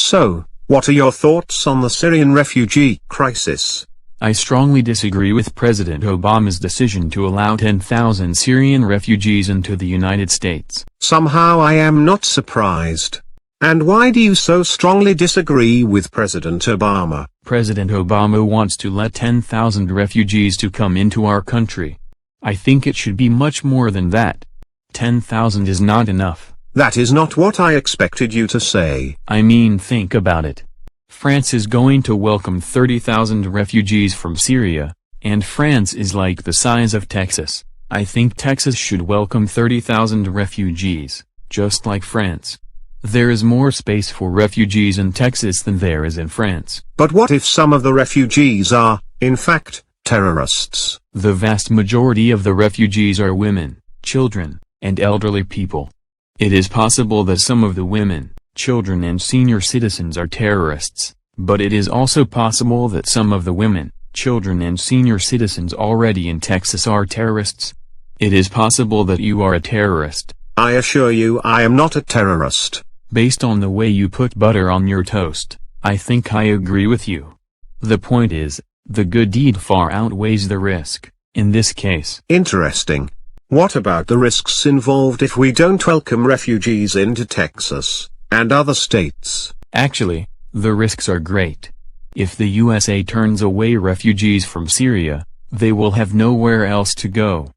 So, what are your thoughts on the Syrian refugee crisis? I strongly disagree with President Obama's decision to allow 10,000 Syrian refugees into the United States. Somehow I am not surprised. And why do you so strongly disagree with President Obama? President Obama wants to let 10,000 refugees to come into our country. I think it should be much more than that. 10,000 is not enough. That is not what I expected you to say. I mean, think about it. France is going to welcome 30,000 refugees from Syria, and France is like the size of Texas. I think Texas should welcome 30,000 refugees, just like France. There is more space for refugees in Texas than there is in France. But what if some of the refugees are, in fact, terrorists? The vast majority of the refugees are women, children, and elderly people. It is possible that some of the women, children and senior citizens are terrorists, but it is also possible that some of the women, children and senior citizens already in Texas are terrorists. It is possible that you are a terrorist. I assure you I am not a terrorist. Based on the way you put butter on your toast, I think I agree with you. The point is, the good deed far outweighs the risk, in this case. Interesting. What about the risks involved if we don't welcome refugees into Texas and other states? Actually, the risks are great. If the USA turns away refugees from Syria, they will have nowhere else to go.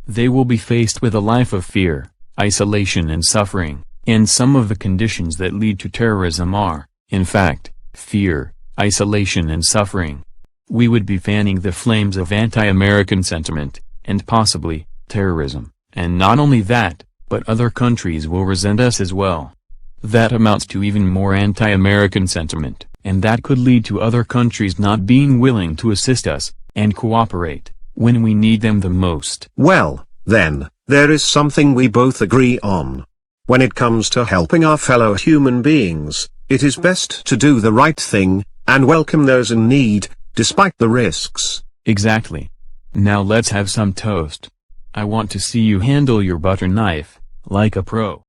They will be faced with a life of fear, isolation and suffering, and some of the conditions that lead to terrorism are, in fact, fear, isolation and suffering. We would be fanning the flames of anti-American sentiment, and possibly, terrorism, and not only that, but other countries will resent us as well. That amounts to even more anti-American sentiment, and that could lead to other countries not being willing to assist us, and cooperate, when we need them the most. Well, then, there is something we both agree on. When it comes to helping our fellow human beings, it is best to do the right thing, and welcome those in need, despite the risks. Exactly. Now let's have some toast. I want to see you handle your butter knife, like a pro.